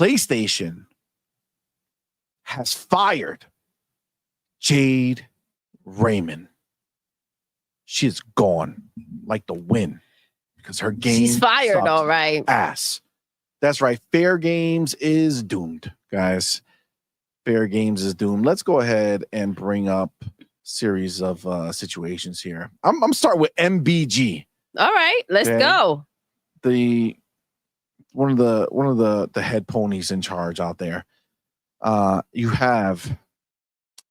PlayStation has fired Jade Raymond. She is gone like the wind because her game. She's fired, all right. Ass. That's right. Fair Games is doomed, guys. Fair Games is doomed. Let's go ahead and bring up a series of situations here. I'm starting with MBG. All right, let's go. One of the head ponies in charge out there. You have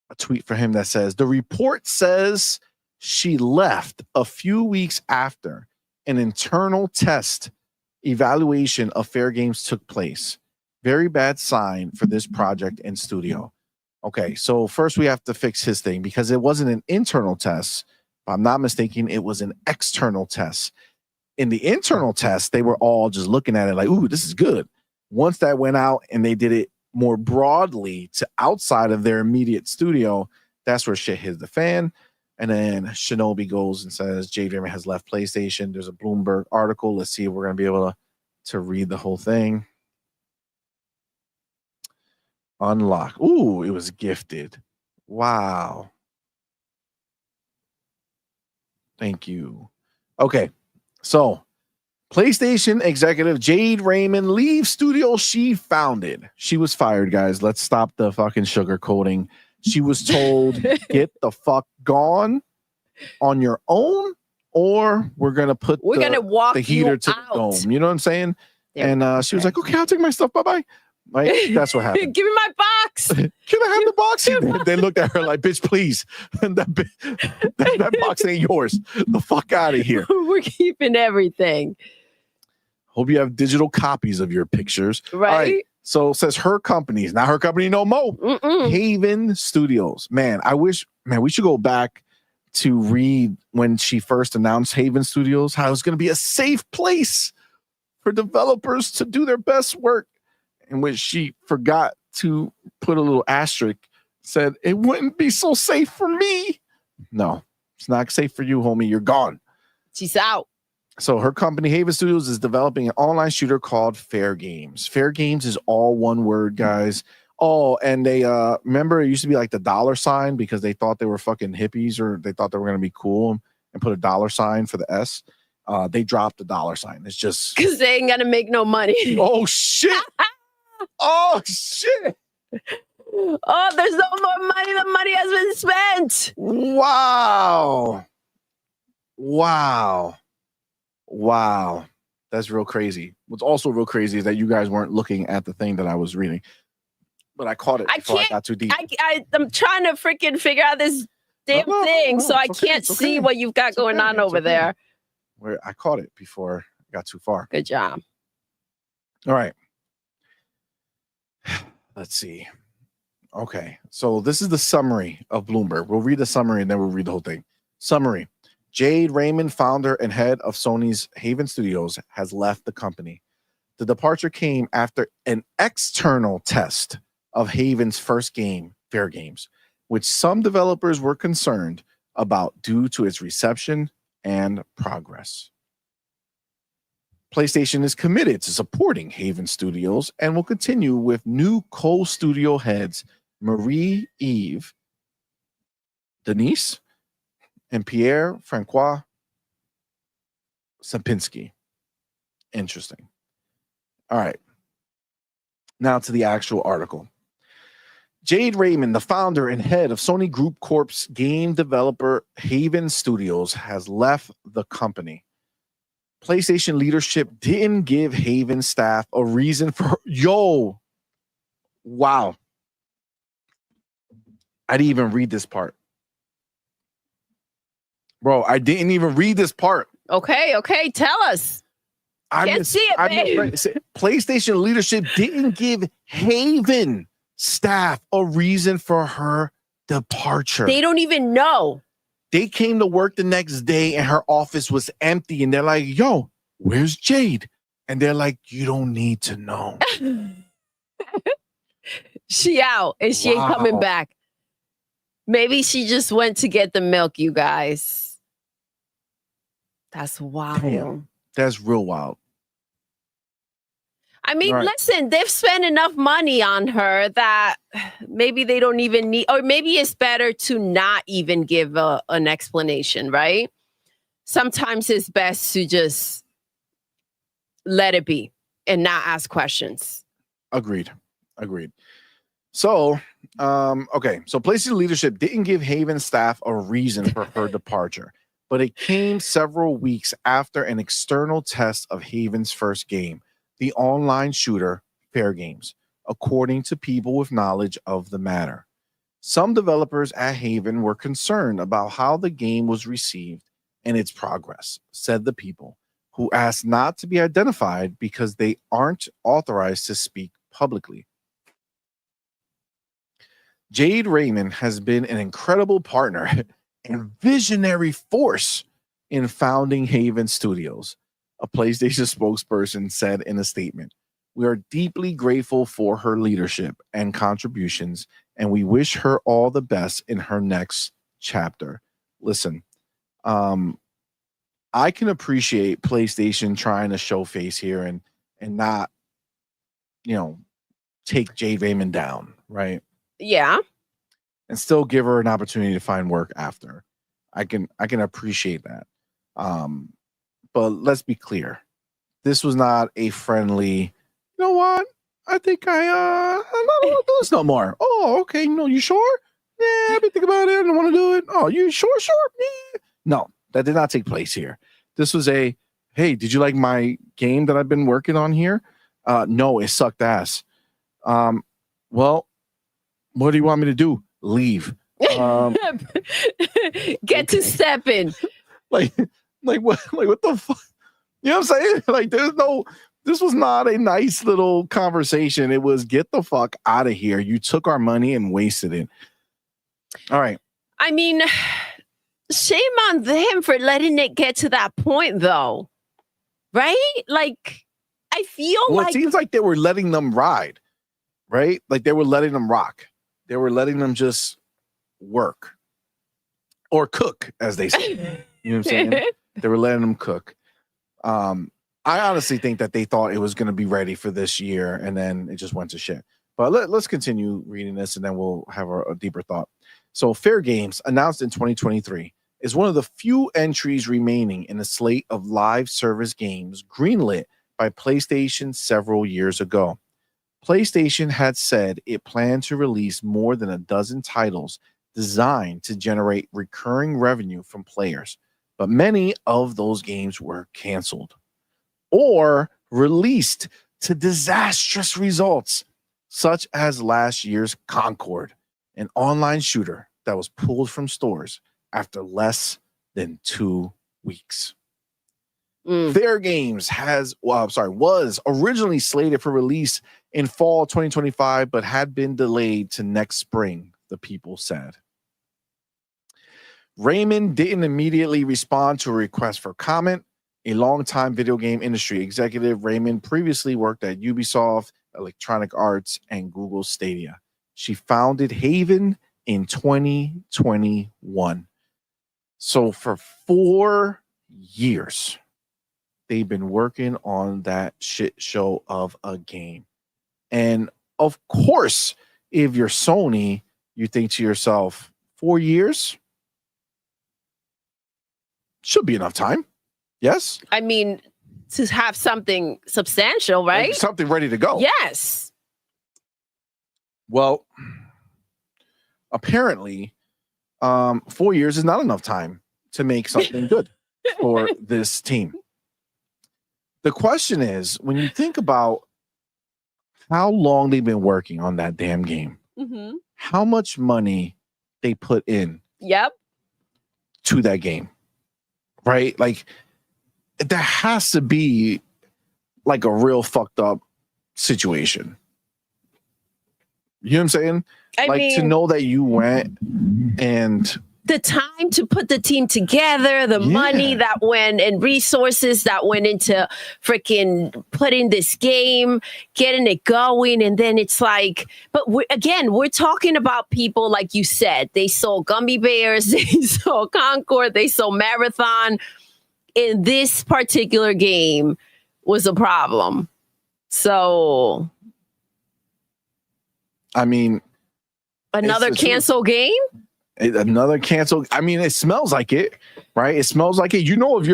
a tweet for him that says, the report says she left a few weeks after an internal test evaluation of Fair Games took place. Very bad sign for this project and studio. Okay, so first we have to fix his thing because it wasn't an internal test. If I'm not mistaken, it was an external test. In the internal test, they were all just looking at it like, ooh, this is good. Once that went out and they did it more broadly to outside of their immediate studio, that's where shit hit the fan. And then Shinobi goes and says Jade Raymond has left PlayStation. There's a Bloomberg article. Let's see if we're going to be able to read the whole thing. Unlock. Ooh, it was gifted. Wow. Thank you. Okay. So PlayStation executive Jade Raymond leaves studio she founded. She was fired, guys. Let's stop the fucking sugarcoating. She was told, get the fuck gone on your own, or we're going to put the heater to the dome. You know what I'm saying? And she was like, okay, I'll take my stuff. Bye-bye. Right? That's what happened. Give me my box. Can I have the box? They looked at her like, bitch, please. that box ain't yours. The fuck out of here. We're keeping everything. Hope you have digital copies of your pictures. Right. All right. So it says her company is not her company no more. Haven Studios. Man, we should go back to read when she first announced Haven Studios, how it was going to be a safe place for developers to do their best work. In which she forgot to put a little asterisk, said it wouldn't be so safe for me. No, it's not safe for you, homie. You're gone. She's out. So her company, Haven Studios, is developing an online shooter called Fair Games. Fair Games is all one word, guys. Oh, and they remember it used to be like the $sign because they thought they were fucking hippies or they thought they were gonna be cool and put a $sign for the S. They dropped the $sign. It's just because they ain't gonna make no money. Oh shit. Oh shit. Oh, there's no more money. The money has been spent. Wow. That's real crazy. What's also real crazy is that you guys weren't looking at the thing that I was reading. But I caught it before I got too deep. I'm trying to freaking figure out this damn thing, so I can't see what you've got going on over there. Where I caught it before I got too far. Good job. All right. Let's see. Okay, so this is the summary of Bloomberg. We'll read the summary and then we'll read the whole thing. Summary. Jade Raymond, founder and head of Sony's Haven Studios, has left the company. The departure came after an external test of Haven's first game, Fair Games, which some developers were concerned about due to its reception and progress. PlayStation is committed to supporting Haven Studios and will continue with new co-studio heads Marie-Eve Denise and Pierre-Francois Sapinski. Interesting. All right. Now to the actual article. Jade Raymond, the founder and head of Sony Group Corp's game developer Haven Studios, has left the company. PlayStation leadership didn't give Haven staff a reason for wow. I didn't even read this part. Bro, I didn't even read this part. Okay, tell us. Can't see it, babe. PlayStation leadership didn't give Haven staff a reason for her departure. They don't even know. They came to work the next day and her office was empty. And they're like, yo, where's Jade? And they're like, you don't need to know. She out and she ain't coming back. Maybe she just went to get the milk, you guys. That's wild. Damn, that's real wild. I mean, Right. listen, they've spent enough money on her that maybe they don't even need, or maybe it's better to not even give an explanation, right? Sometimes it's best to just let it be and not ask questions. Agreed. So, okay. So PlayStation leadership didn't give Haven staff a reason for her departure, but it came several weeks after an external test of Haven's first game, the online shooter Fair Games, according to people with knowledge of the matter. Some developers at Haven were concerned about how the game was received and its progress, said the people, who asked not to be identified because they aren't authorized to speak publicly. Jade Raymond has been an incredible partner and visionary force in founding Haven Studios, a PlayStation spokesperson said in a statement. We are deeply grateful for her leadership and contributions, and we wish her all the best in her next chapter. Listen, I can appreciate PlayStation trying to show face here and not, take Jade Raymond down, right? Yeah. And still give her an opportunity to find work after. I can appreciate that. But let's be clear. This was not a friendly, you know what? I think I don't want to do this no more. Oh, okay. No, you sure? Yeah, I've been thinking about it. I don't want to do it. Oh, you sure? Yeah. No, that did not take place here. This was a, hey, did you like my game that I've been working on here? No, it sucked ass. Well, what do you want me to do? Leave. Get to stepping. Like what the fuck? You know what I'm saying? Like this was not a nice little conversation. It was get the fuck out of here. You took our money and wasted it. All right. I mean, shame on them for letting it get to that point though. Right? Like, I feel like it seems like they were letting them ride, right? Like they were letting them rock. They were letting them just work or cook, as they say. You know what I'm saying? They were letting them cook. I honestly think that they thought it was going to be ready for this year, and then it just went to shit. But let's continue reading this, and then we'll have a deeper thought. So, Fair Games, announced in 2023, is one of the few entries remaining in a slate of live service games greenlit by PlayStation several years ago. PlayStation had said it planned to release more than a dozen titles designed to generate recurring revenue from players, but many of those games were canceled or released to disastrous results, such as last year's Concord, an online shooter that was pulled from stores after less than 2 weeks. Fair Games was originally slated for release in fall 2025, but had been delayed to next spring, the people said. Raymond didn't immediately respond to a request for comment. A longtime video game industry executive, Raymond previously worked at Ubisoft, Electronic Arts, and Google Stadia. She founded Haven in 2021. So for 4 years, they've been working on that shit show of a game. And of course, if you're Sony, you think to yourself, 4 years should be enough time. Yes? I mean, to have something substantial, right? Like something ready to go. Yes. Well, apparently, 4 years is not enough time to make something good for this team. The question is, when you think about how long they've been working on that damn game, how much money they put in to that game, right? Like, there has to be like a real fucked up situation. You know what I'm saying? I mean, to know that you went and the time to put the team together, the money that went and resources that went into freaking putting this game, getting it going. And then it's like, but we're talking about people, like you said, they sold Gummy Bears, they sold Concord, they sold Marathon. In this particular game was a problem. So, I mean, another cancel game? Another cancel. I mean, it smells like it, right? It smells like it. You know, if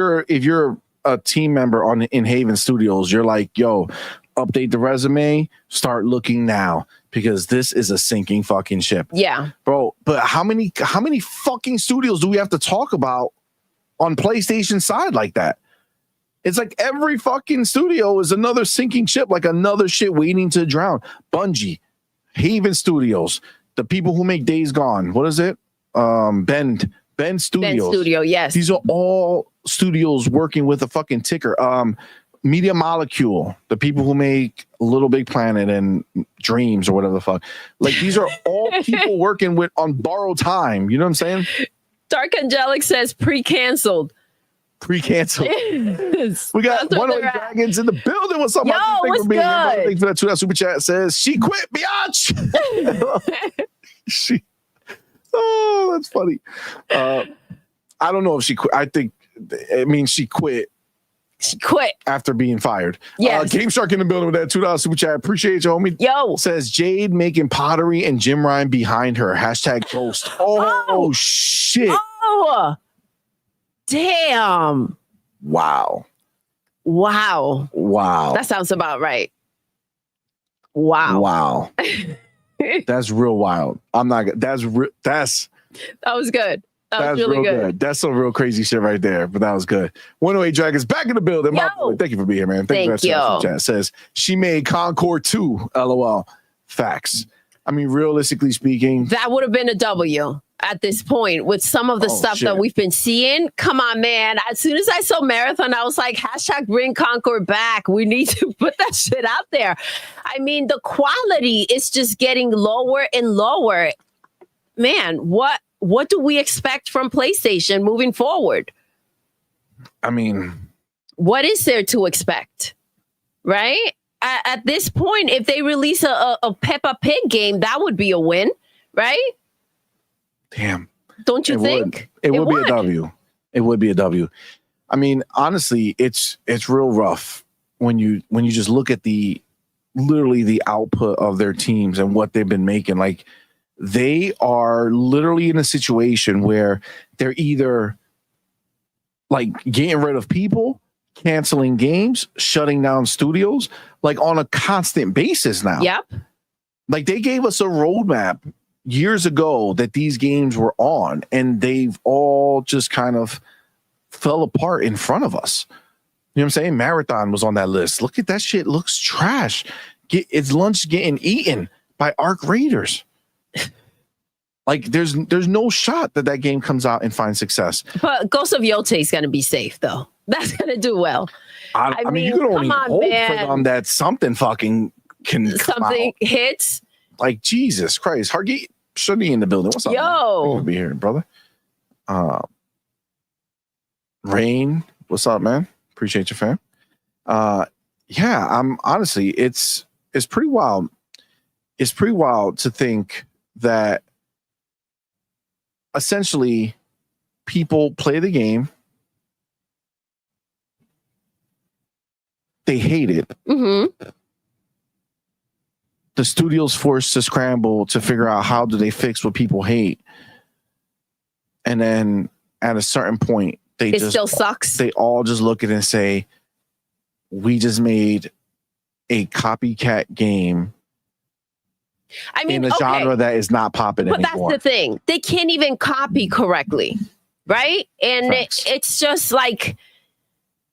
you're a team member in Haven Studios, you're like, yo, update the resume, start looking now, because this is a sinking fucking ship. Yeah. Bro, but how many fucking studios do we have to talk about on PlayStation side like that? It's like every fucking studio is another sinking ship, like another shit waiting to drown. Bungie, Haven Studios, the people who make Days Gone. What is it? Bend Studios. Bend Studio, yes. These are all studios working with a fucking ticker. Media Molecule, the people who make Little Big Planet and Dreams or whatever the fuck. Like, these are all people working with on borrowed time. You know what I'm saying? Dark Angelic says pre-canceled. Pre-canceled. We got one of the dragons in the building. What's up? Yo, what's good? Thanks for that $2 super chat. Says she quit, biatch. Oh, that's funny. I don't know if she quit. It means she quit. She quit after being fired. Yes. Game Shark in the building with that $2 super chat. Appreciate you, homie. Yo. Says Jade making pottery and Jim Ryan behind her. # ghost. Oh, shit. Oh, damn. Wow. That sounds about right. Wow. That's real wild. I'm not. That was good. That was really good. That's some real crazy shit right there, but that was good. 108 Dragons back in the building. Thank you for being here, man. Thank you. Chat says she made Concord 2. LOL. Facts. I mean, realistically speaking, that would have been a W at this point with some of the stuff that we've been seeing. Come on, man. As soon as I saw Marathon, I was like, # bring Concord back. We need to put that shit out there. I mean, the quality is just getting lower and lower. Man, what do we expect from PlayStation moving forward? I mean, what is there to expect? Right? At this point, if they release a Peppa Pig game, that would be a win, right? Damn. Don't you think? It would be a W. It would be a W. I mean, honestly, it's real rough when you just look at literally the output of their teams and what they've been making. Like, they are literally in a situation where they're either like getting rid of people, canceling games, shutting down studios, like on a constant basis now. Yep. Like, they gave us a roadmap years ago that these games were on, and they've all just kind of fell apart in front of us. You know what I'm saying? Marathon was on that list. Look at that shit. Looks trash. It's lunch getting eaten by Arc Raiders. Like, there's no shot that game comes out and finds success. But Ghost of Yote is going to be safe, though. That's going to do well. I mean, you can only hope for them that something fucking can something hits. Like, Jesus Christ. Hargeet should be in the building. What's up? Yo. Good to be here, brother. Rain, what's up, man? Appreciate you, fam. Yeah, I'm honestly, it's pretty wild. It's pretty wild to think that essentially people play the game, they hate it. Mm-hmm. The studio's forced to scramble to figure out how do they fix what people hate, and then at a certain point it still sucks. They all just look at it and say, we just made a copycat game. I mean, in a genre that is not popping anymore. But that's the thing. They can't even copy correctly, right? And it's just like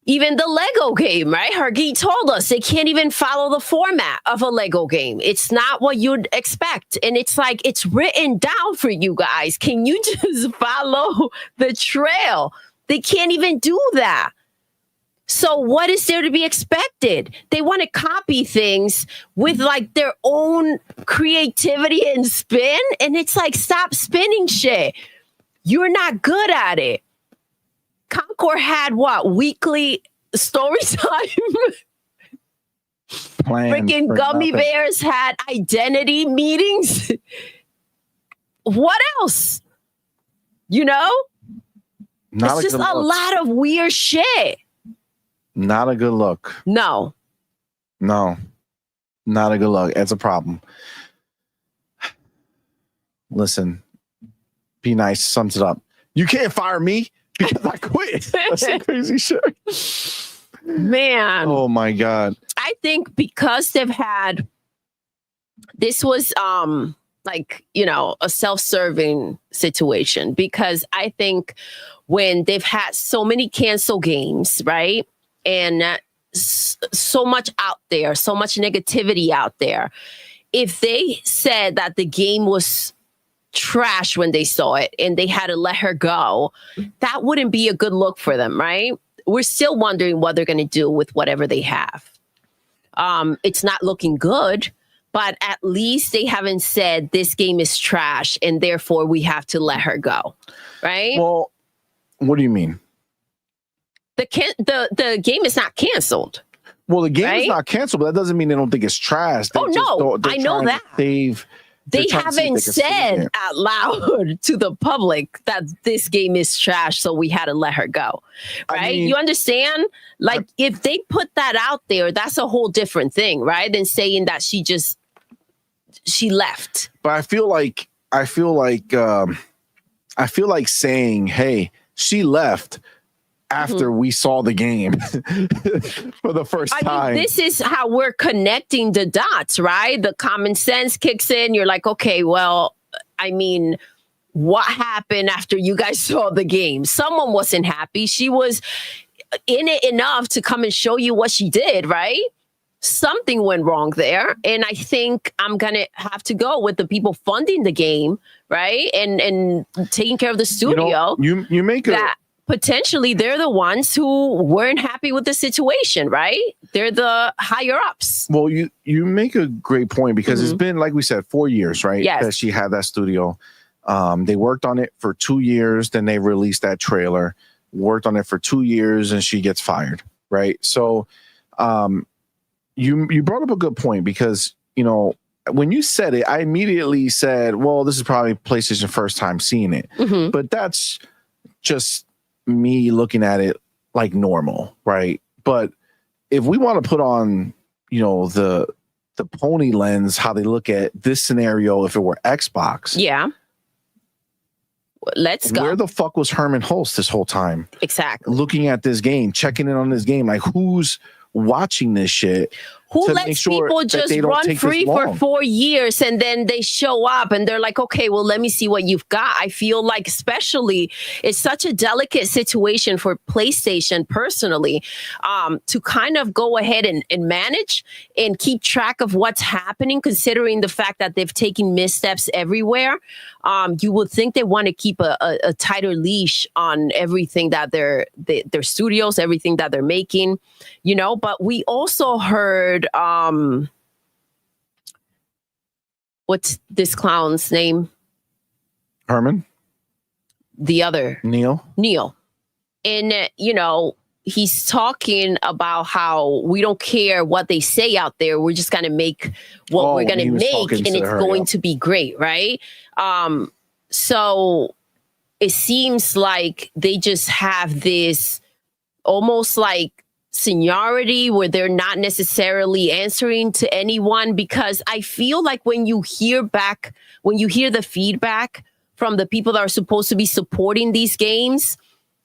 even the Lego game, right? Hargeet told us they can't even follow the format of a Lego game. It's not what you'd expect. And it's like, it's written down for you guys. Can you just follow the trail? They can't even do that. So what is there to be expected? They want to copy things with like their own creativity and spin. And it's like, stop spinning shit. You're not good at it. Concord had what? Weekly story time? Freaking Gummy Bears had identity meetings. What else? You know? It's just a lot of weird shit. Not a good look. No. Not a good look. It's a problem. Listen, be nice sums it up. You can't fire me because I quit. That's some crazy shit. Man. Oh my God. I think because they've had, this was like, you know, a self-serving situation, because I think when they've had so many cancel games, right? And so much out there, so much negativity out there. If they said that the game was trash when they saw it and they had to let her go, that wouldn't be a good look for them, right? We're still wondering what they're going to do with whatever they have. It's not looking good, but at least they haven't said this game is trash and therefore we have to let her go, right? Well, what do you mean? The game is not canceled. Well, the game right? is not canceled, but that doesn't mean they don't think it's trash. They I know that. They haven't said out loud to the public that this game is trash, so we had to let her go. Right? I mean, you understand? Like, if they put that out there, that's a whole different thing, right? Than saying that she left. But I feel like saying, hey, she left after we saw the game for the first time. I mean, this is how we're connecting the dots, right? The common sense kicks in. You're like, okay, well, I mean, what happened after you guys saw the game? Someone wasn't happy. She was in it enough to come and show you what she did, right? Something went wrong there. And I think I'm going to have to go with the people funding the game, right? And taking care of the studio. You make that potentially they're the ones who weren't happy with the situation, right? They're the higher ups. Well, you make a great point, because it's been, like we said, 4 years, right? Yes. That she had that studio. They worked on it for 2 years. Then they released that trailer, worked on it for 2 years, and she gets fired, right? So you brought up a good point, because, you know, when you said it, I immediately said, well, this is probably PlayStation first time seeing it. But that's just me looking at it like normal, right? But if we want to put on, you know, the pony lens, how they look at this scenario, if it were Xbox, let's go. Where the fuck was Herman Hulst this whole time? Exactly. Looking at this game, checking in on this game, like, who's watching this shit? Who lets people just run free for 4 years and then they show up and they're like, okay, well, let me see what you've got. I feel like, especially, it's such a delicate situation for PlayStation personally, to kind of go ahead and manage and keep track of what's happening, considering the fact that they've taken missteps everywhere. You would think they want to keep a tighter leash on everything that their studios, everything that they're making, you know. But we also heard, what's this clown's name? Herman? The other. Neil. And, you know, he's talking about how we don't care what they say out there. We're just going to make what we're going to make, and it's going to be great, right? So it seems like they just have this almost like seniority where they're not necessarily answering to anyone, because I feel like when you hear the feedback from the people that are supposed to be supporting these games,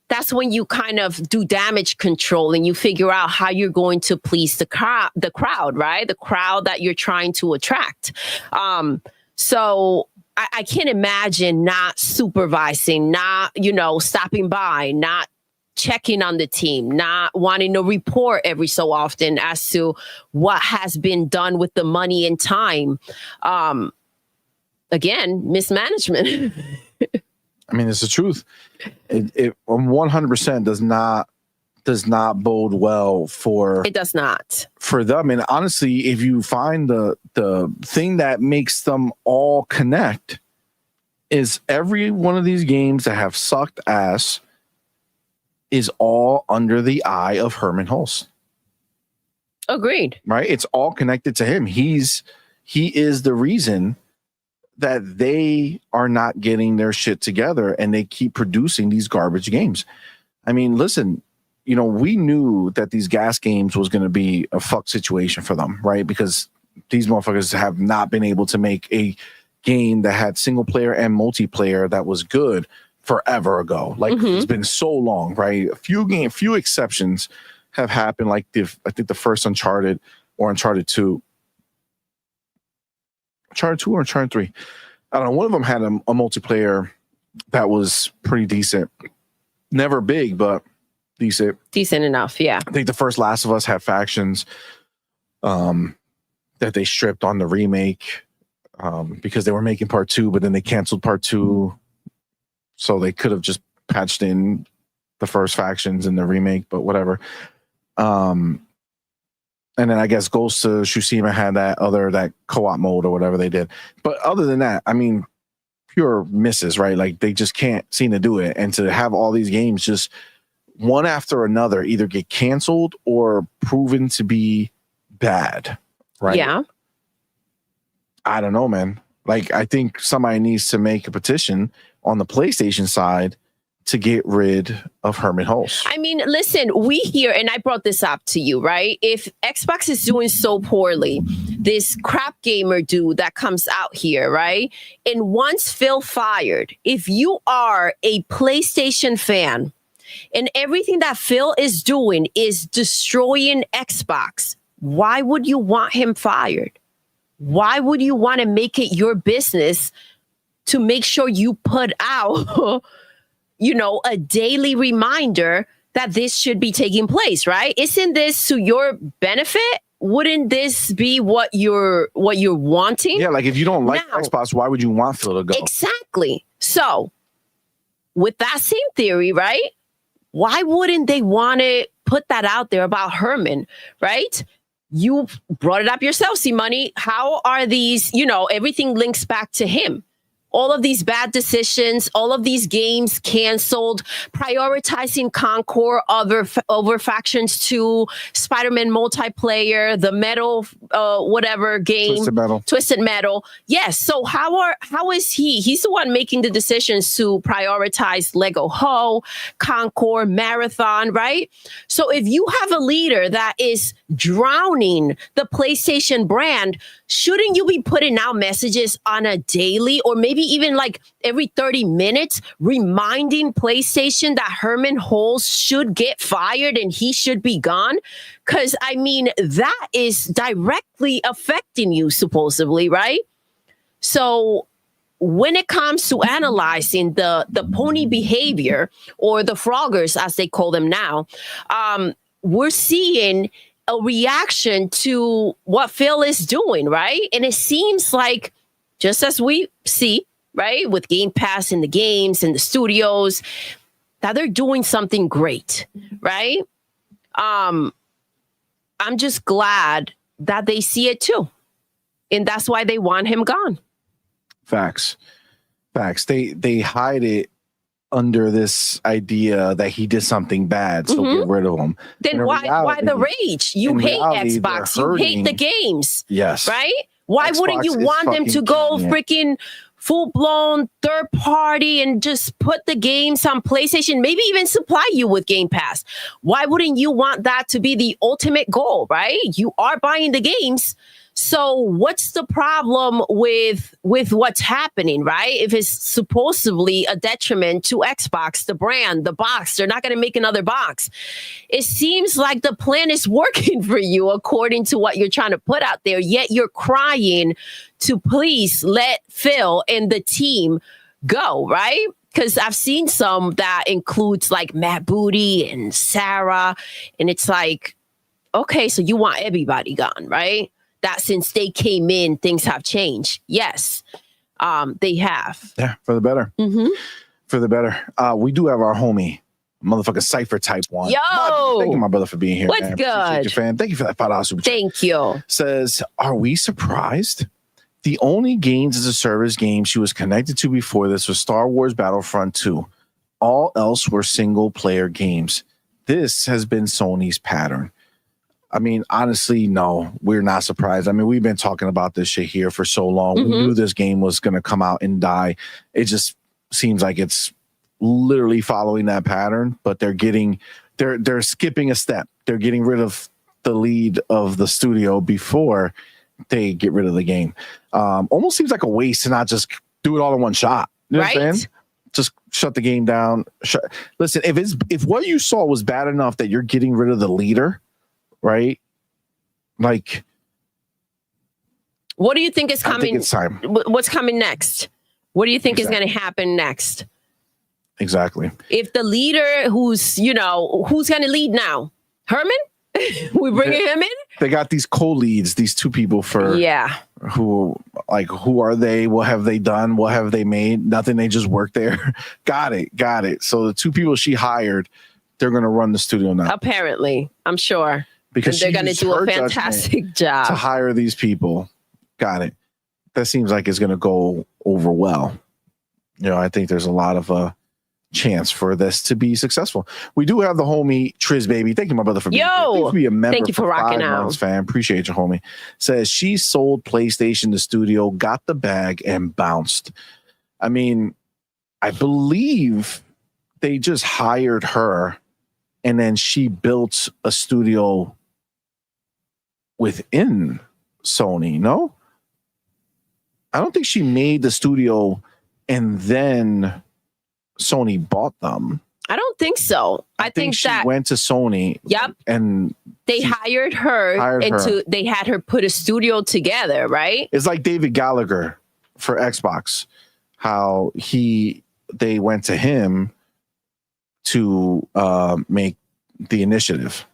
that's when you kind of do damage control and you figure out how you're going to please the crowd, right? The crowd that you're trying to attract. So I can't imagine not supervising, not, you know, stopping by, not checking on the team, not wanting to report every so often as to what has been done with the money and time. Again, mismanagement. I mean, it's the truth. It 100% does not bode well for. It does not for them. And honestly, if you find the thing that makes them all connect, is every one of these games that have sucked ass is all under the eye of Herman Hulst. Agreed. Right? It's all connected to him. He is the reason that they are not getting their shit together and they keep producing these garbage games. I mean, listen, you know, we knew that these gas games was going to be a fuck situation for them, right? Because these motherfuckers have not been able to make a game that had single player and multiplayer that was good forever ago. Like it's been so long, right? A few exceptions have happened. Like I think the first Uncharted or Uncharted 2. Uncharted 2 or Uncharted 3. I don't know. One of them had a multiplayer that was pretty decent. Never big, but decent. Decent enough, yeah. I think the first Last of Us had factions that they stripped on the remake because they were making part 2, but then they canceled part 2. So they could have just patched in the first factions in the remake, but whatever. And then I guess Ghost of Tsushima had that co-op mode or whatever they did. But other than that, I mean, pure misses, right? Like they just can't seem to do it. And to have all these games just one after another either get canceled or proven to be bad, right? Yeah. I don't know, man. Like I think somebody needs to make a petition on the PlayStation side to get rid of Herman Hulse. I mean, listen, we hear, and I brought this up to you, right? If Xbox is doing so poorly, this crap gamer dude that comes out here, right? And once Phil fired, if you are a PlayStation fan and everything that Phil is doing is destroying Xbox, why would you want him fired? Why would you want to make it your business to make sure you put out a daily reminder that this should be taking place, right? Isn't this to your benefit? Wouldn't this be what you're wanting? Yeah, like if you don't like Xbox, why would you want Phil to go? Exactly. So with that same theory, right? Why wouldn't they want to put that out there about Herman, right? You brought it up yourself, CMoney. How are these, everything links back to him. All of these bad decisions, all of these games canceled, prioritizing Concord over Factions 2, Spider-Man multiplayer, the Metal, whatever game, Twisted Metal. Yes. So how is he? He's the one making the decisions to prioritize Lego Ho, Concord, Marathon, right? So if you have a leader that is drowning the PlayStation brand, shouldn't you be putting out messages on a daily or maybe even like every 30 minutes reminding PlayStation that Herman Hulse should get fired and he should be gone? Because, I mean, that is directly affecting you, supposedly, right? So when it comes to analyzing the pony behavior or the froggers, as they call them now, we're seeing a reaction to what Phil is doing, right? And it seems like, just as we see, right, with Game Pass and the games and the studios, that they're doing something great, right? I'm just glad that they see it too. And that's why they want him gone. Facts. They hide it under this idea that he did something bad, so get rid of him. Then why the rage? You hate Xbox. You hate the games. Yes. Right? Why Xbox wouldn't you want them to go freaking full-blown third party and just put the games on PlayStation, maybe even supply you with Game Pass? Why wouldn't you want that to be the ultimate goal, right? You are buying the games. So what's the problem with what's happening, right? If it's supposedly a detriment to Xbox, the brand, the box, they're not going to make another box. It seems like the plan is working for you according to what you're trying to put out there, yet you're crying to please let Phil and the team go, right? Because I've seen some that includes like Matt Booty and Sarah, and it's like, okay, so you want everybody gone, right? That since they came in, things have changed. Yes, they have. Yeah, for the better. For the better. We do have our homie, motherfucker Cypher Type 1. Yo! Thank you, my brother, for being here. What's man. Good? Appreciate you, fan. Thank you for that $5 super chat. Thank you. Says, are we surprised? The only games as a service game she was connected to before this was Star Wars Battlefront 2. All else were single player games. This has been Sony's pattern. I mean, honestly, no, we're not surprised. I mean, we've been talking about this shit here for so long. We knew this game was going to come out and die. It just seems like it's literally following that pattern, but they're skipping a step. They're getting rid of the lead of the studio before they get rid of the game. Almost seems like a waste to not just do it all in one shot. You know what I'm saying? Just shut the game down. Listen, if what you saw was bad enough that you're getting rid of the leader, right? Like, what do you think is coming? I think it's time. What's coming next? What do you think is going to happen next? Exactly. If the leader who's going to lead now? Herman? We bringing him in? They got these co-leads, these two people who are they? What have they done? What have they made? Nothing. They just work there. Got it. So the two people she hired, they're going to run the studio now. Apparently, I'm sure. Because they're going to do a fantastic job to hire these people. Got it. That seems like it's going to go over well. I think there's a lot of chance for this to be successful. We do have the homie Triz Baby. Thank you, my brother, for being here. Thank you for rocking out, fam. Appreciate you, homie. Says she sold PlayStation to studio, got the bag, and bounced. I mean, I believe they just hired her, and then she built a studio within Sony. No, I don't think she made the studio and then Sony bought them. I don't think so. I think she that went to Sony. Yep. And they hired her they had her put a studio together, right? It's like David Gallagher for Xbox, how they went to him to make the initiative.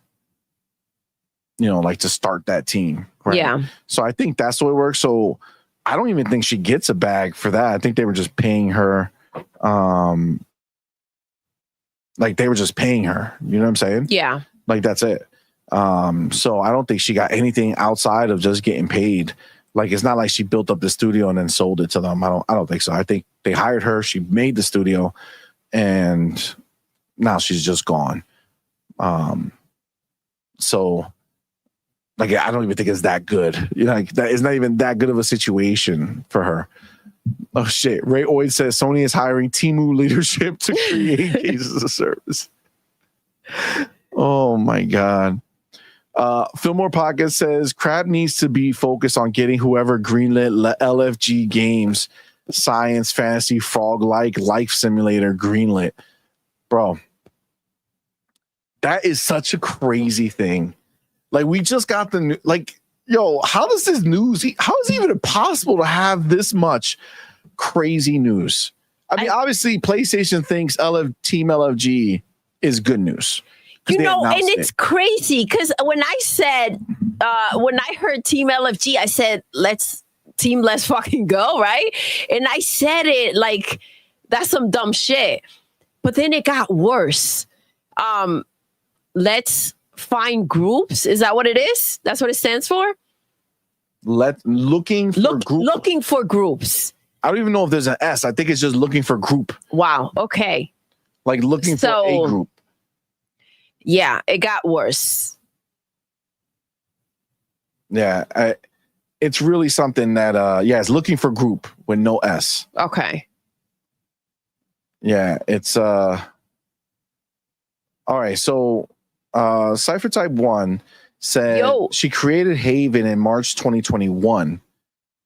Like to start that team. Right? Yeah. So I think that's the way it works. So I don't even think she gets a bag for that. I think they were just paying her. Like they were just paying her. You know what I'm saying? Yeah. Like that's it. So I don't think she got anything outside of just getting paid. Like it's not like she built up the studio and then sold it to them. I don't think so. I think they hired her. She made the studio, and now she's just gone. So. Like, I don't even think it's that good. Like that is not even that good of a situation for her. Oh, shit. Ray Oid says Sony is hiring Temu leadership to create cases of service. Oh, my God. Fillmore Pocket says Crab needs to be focused on getting whoever greenlit LFG games, science, fantasy, frog-like, life simulator greenlit. Bro, that is such a crazy thing. Like, we just got how does this news, how is it even possible to have this much crazy news? I mean, obviously, PlayStation thinks Team LFG is good news. And it's crazy because when I heard Team LFG, I said, let's fucking go, right? And I said it like, that's some dumb shit. But then it got worse. Let's find groups. Is that what it is? That's what it stands for? Looking for groups. I don't even know if there's an S. I think it's just looking for group. Wow. Okay. Like looking for a group. Yeah, it got worse. Yeah. It's really something that, it's looking for group with no S. Okay. Yeah, it's, all right. So, Cypher Type 1 said she created Haven in March 2021.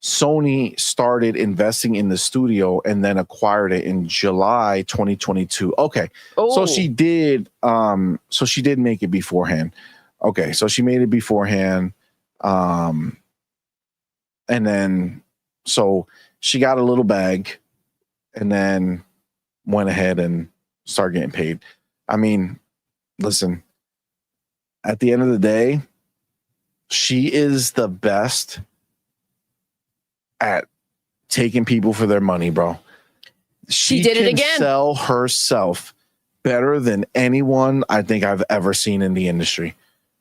Sony started investing in the studio and then acquired it in July 2022. Okay. So she did make it beforehand. Okay, so she made it beforehand. And then so she got a little bag and then went ahead and started getting paid. I mean, listen, at the end of the day, she is the best at taking people for their money, bro. She did it again. Sell herself better than anyone I think I've ever seen in the industry.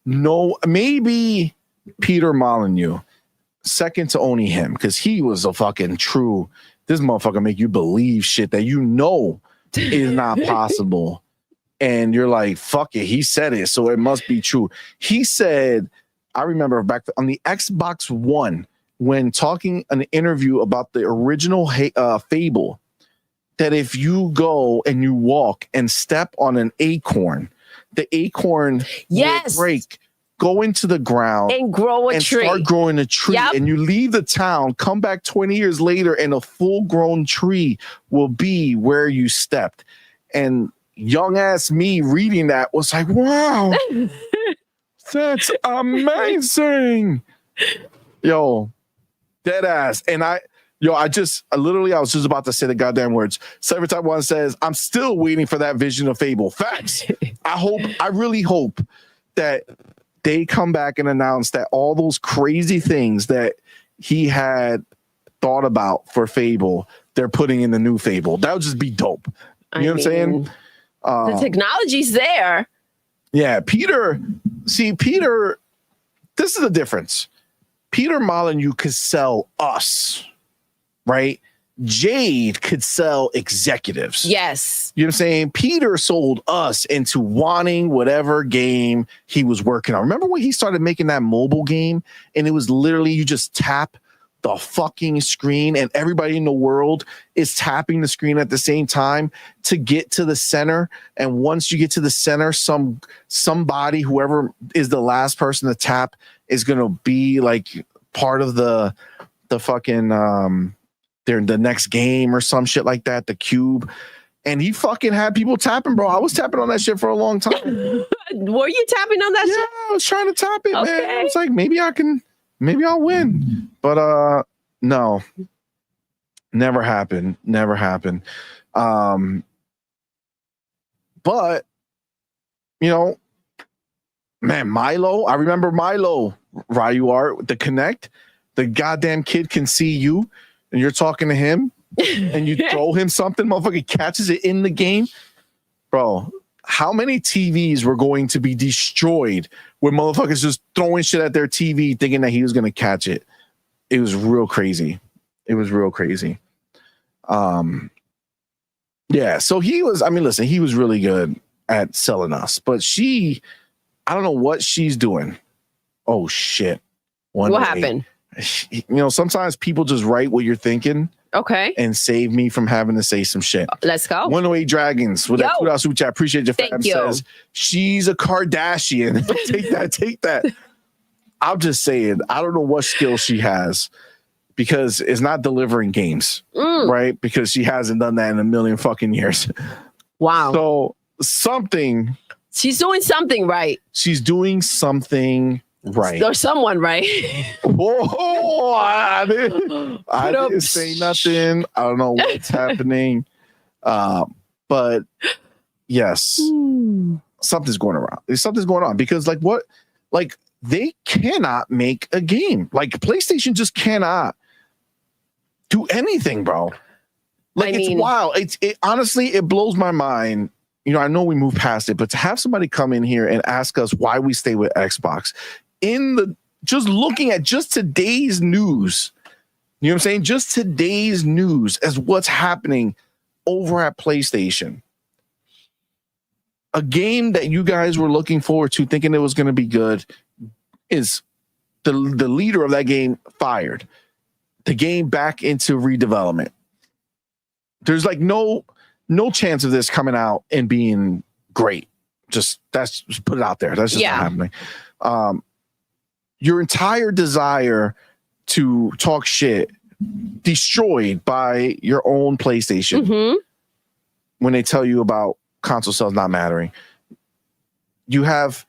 No, maybe Peter Molyneux, second to only him, because he was a fucking true. This motherfucker make you believe shit that is not possible. And you're like, fuck it. He said it, so it must be true. He said, I remember back on the Xbox One, when talking an interview about the original Fable, that if you go and you walk and step on an acorn, the acorn will break go into the ground and grow a and tree. start growing a tree. Yep. And you leave the town, come back 20 years later, and a full-grown tree will be where you stepped. And young ass me reading that was like, wow, that's amazing. Yo, dead ass. And I was just about to say the goddamn words. Cyber Type 1 says, I'm still waiting for that vision of Fable. Facts. I really hope that they come back and announce that all those crazy things that he had thought about for Fable, they're putting in the new Fable. That would just be dope. You know what I'm saying? The technology's there. Yeah, Peter, this is the difference. Peter Molyneux could sell us, right? Jade could sell executives. Yes. You know what I'm saying? Peter sold us into wanting whatever game he was working on. Remember when he started making that mobile game and it was literally you just tap the fucking screen and everybody in the world is tapping the screen at the same time to get to the center. And once you get to the center, somebody, whoever is the last person to tap, is going to be like part of the fucking the next game or some shit like that, the cube. And he fucking had people tapping, bro. I was tapping on that shit for a long time. Were you tapping on that shit? Yeah, I was trying to tap it, Okay. man. I was like, maybe I'll win. But no. Never happened. But you know, man, Milo, I remember Milo, Ryu Art, the Connect. The goddamn kid can see you and you're talking to him and you throw him something, motherfucker catches it in the game. Bro, how many TVs were going to be destroyed with motherfuckers just throwing shit at their TV thinking that he was going to catch it? It was real crazy. Yeah, so he was really good at selling us, but I don't know what she's doing. Oh shit. What happened? You know, sometimes people just write what you're thinking. Okay. And save me from having to say some shit. Let's go. 108 Dragons with that $2 super chat. Appreciate your fam. Says she's a Kardashian. Take that. I'm just saying, I don't know what skill she has because it's not delivering games, right? Because she hasn't done that in a million fucking years. Wow. So she's doing something right. She's doing something right. Or someone right. Whoa, I didn't say nothing. I don't know what's happening. But yes, something's going around. Something's going on because they cannot make a game. Like PlayStation just cannot do anything, bro. It's wild. Honestly, it blows my mind. You know, I know we move past it, but to have somebody come in here and ask us why we stay with Xbox just looking at just today's news, you know what I'm saying? Just today's news as what's happening over at PlayStation. A game that you guys were looking forward to, thinking it was going to be good, is the leader of that game fired. The game back into redevelopment. There's like no chance of this coming out and being great. Just put it out there. That's just not happening. Your entire desire to talk shit destroyed by your own PlayStation when they tell you about console sales not mattering. You have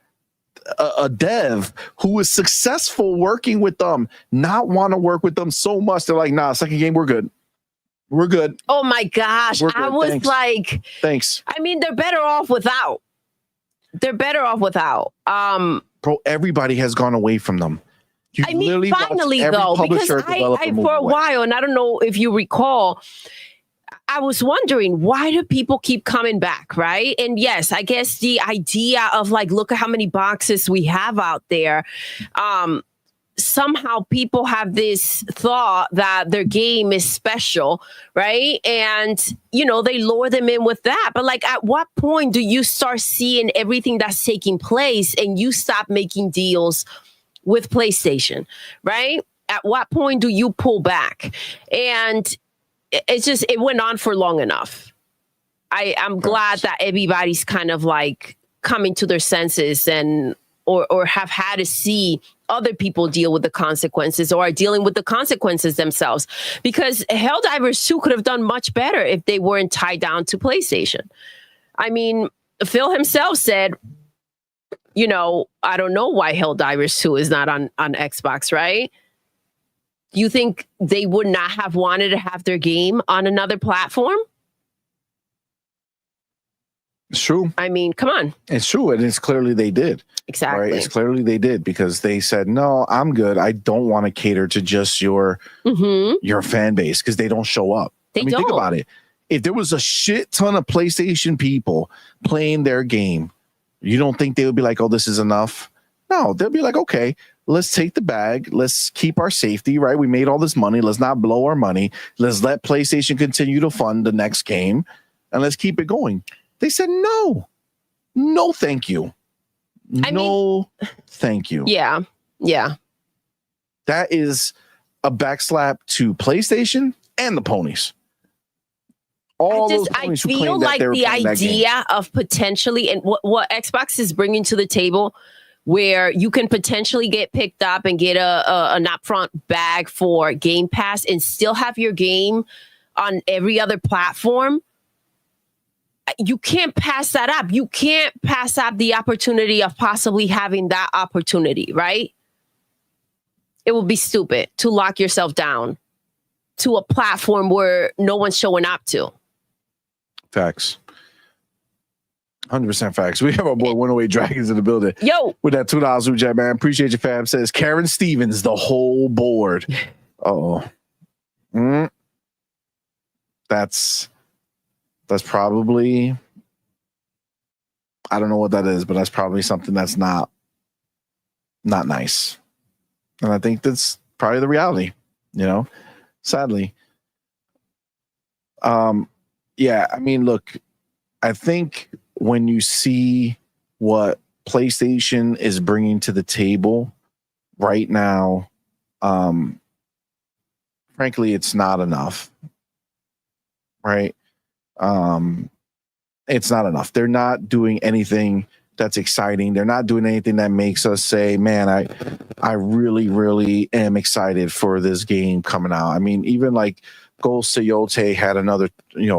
a dev who is successful working with them not want to work with them so much they're like, nah, second game, we're good. Oh my gosh. I was like, thanks. I mean, they're better off without. Bro, everybody has gone away from them. Finally though, because I for a while, and I don't know if you recall, I was wondering, why do people keep coming back, right? And yes, I guess the idea of like, look at how many boxes we have out there. Somehow people have this thought that their game is special, right? And, you know, they lure them in with that. But like, at what point do you start seeing everything that's taking place and you stop making deals with PlayStation, right? At what point do you pull back? And it went on for long enough. I'm glad that everybody's kind of like coming to their senses and or have had to see other people deal with the consequences or are dealing with the consequences themselves. Because Helldivers 2 could have done much better if they weren't tied down to PlayStation. I mean, Phil himself said, you know, I don't know why Helldivers 2 is not on Xbox, right? You think they would not have wanted to have their game on another platform? It's true. I mean, come on. It's true. And it's clearly they did. Exactly. Right? It's clearly they did because they said, no, I'm good. I don't want to cater to just your fan base because they don't show up. Think about it. If there was a shit ton of PlayStation people playing their game, you don't think they would be like, oh, this is enough? No, they'll be like, okay, let's take the bag. Let's keep our safety, right? We made all this money. Let's not blow our money. Let's let PlayStation continue to fund the next game and let's keep it going. They said, no, thank you. Thank you. Yeah. Yeah. That is a backslap to PlayStation and the ponies. I feel like the idea of potentially, and what Xbox is bringing to the table, where you can potentially get picked up and get an upfront bag for Game Pass and still have your game on every other platform. You can't pass that up. You can't pass up the opportunity of possibly having that opportunity, right? It would be stupid to lock yourself down to a platform where no one's showing up to. Facts. 100% facts. We have our boy 108 Dragons in the building. Yo. With that $2 super chat, man. Appreciate you, fam. Says Karen Stevens, the whole board. That's probably, I don't know what that is, but that's probably something that's not nice. And I think that's probably the reality, you know, sadly. Yeah, I mean, look, I think when you see what PlayStation is bringing to the table right now, frankly, it's not enough, right? It's not enough. They're not doing anything that's exciting. They're not doing anything that makes us say, man, I really, really am excited for this game coming out. I mean, even like Ghost Coyote had another,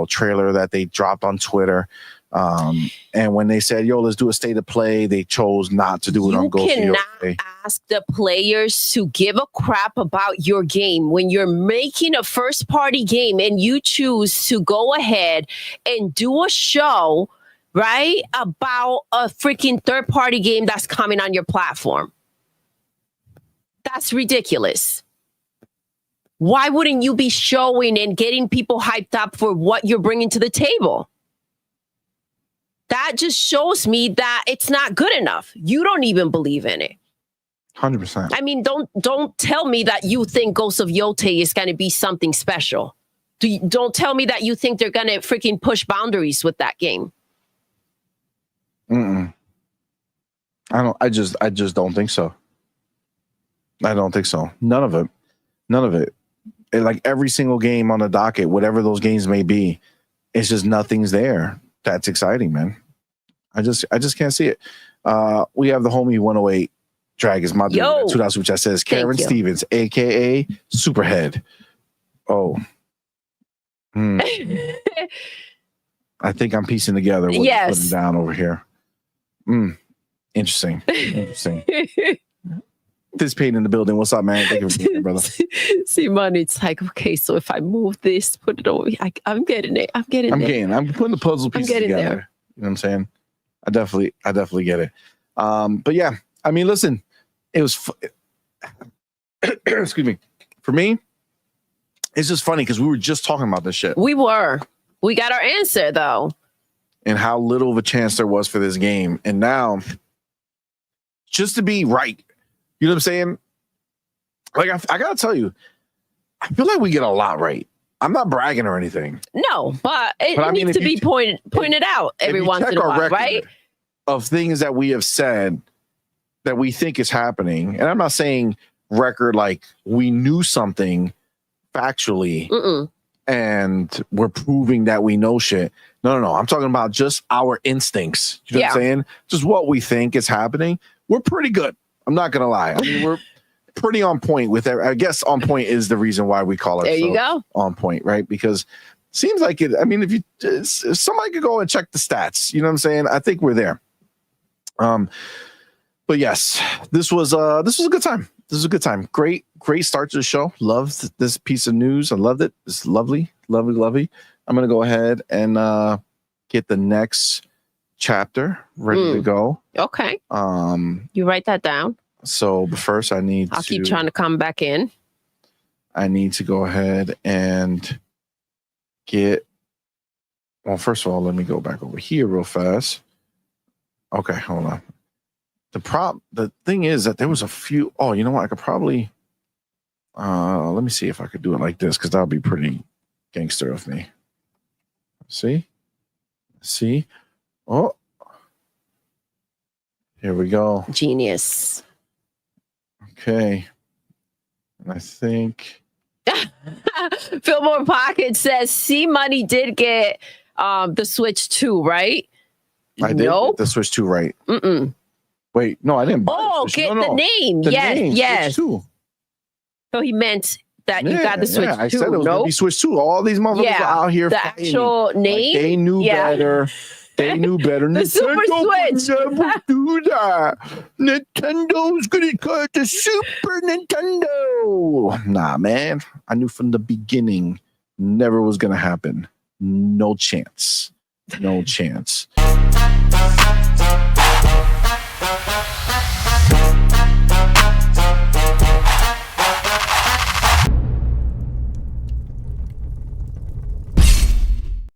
trailer that they dropped on Twitter. And when they said, yo, let's do a state of play, they chose not to do it on Ghost Coyote. You cannot ask the players to give a crap about your game when you're making a first party game and you choose to go ahead and do a show, right, about a freaking third party game that's coming on your platform. That's ridiculous. Why wouldn't you be showing and getting people hyped up for what you're bringing to the table? That just shows me that it's not good enough. You don't even believe in it. 100%. I mean, don't tell me that you think Ghost of Yote is going to be something special. Don't tell me that you think they're going to freaking push boundaries with that game. I just don't think so. I don't think so. None of it. Like every single game on the docket, whatever those games may be, it's just nothing's there. That's exciting, man. I just can't see it. We have the homie 108 Dragons, my dude, $2 which says Karen Stevens, aka Superhead. Oh. I think I'm piecing together what you're putting down over here. Interesting. This pain in the building. What's up, man? Thank you for being here, brother. CMoney, it's like, okay, so if I move this, put it over, I'm getting it. I'm putting the puzzle pieces together. There. You know what I'm saying? I definitely get it. But yeah, I mean, listen, it was, excuse me, for me, it's just funny because we were just talking about this shit. We got our answer though. And how little of a chance there was for this game. And now, just to be right, you know what I'm saying? Like, I got to tell you, I feel like we get a lot right. I'm not bragging or anything. No, but it needs to be pointed out every once in a while, right? Of things that we have said that we think is happening. And I'm not saying record like we knew something factually and we're proving that we know shit. No. I'm talking about just our instincts. You know what I'm saying? Just what we think is happening. we're pretty good. I'm not gonna lie. I mean, we're pretty on point with it. I guess on point is the reason why we call ourselves there you go. On point, right? Because seems like it. I mean, if somebody could go and check the stats, you know what I'm saying? I think we're there. But yes, this was a good time. This is a good time. Great start to the show. Loved this piece of news. I loved it. It's lovely. I'm gonna go ahead and get the next chapter ready to go. Okay. You write that down. So, but first I'll keep trying to come back in. I need to go ahead and get. Well, first of all, let me go back over here real fast. Okay, hold on. The thing is that there was a few. Oh, you know what? I could probably. Let me see if I could do it like this, because that would be pretty gangster of me. See. Oh, here we go. Genius. Okay. And I think Fillmore Pocket says CMoney did get the Switch 2, right? I did get the Switch 2, right? Wait, no, I didn't buy the Switch. Get the name. Yes. Switch 2. So he meant that you got the Switch 2. I said it was going to be Switch 2. All these motherfuckers are out here the fighting. Actual name? Like, they knew better. They knew better. The Super Switch. Never do that. Nintendo's gonna cut the Super Nintendo. Nah, man. I knew from the beginning never was gonna happen. No chance.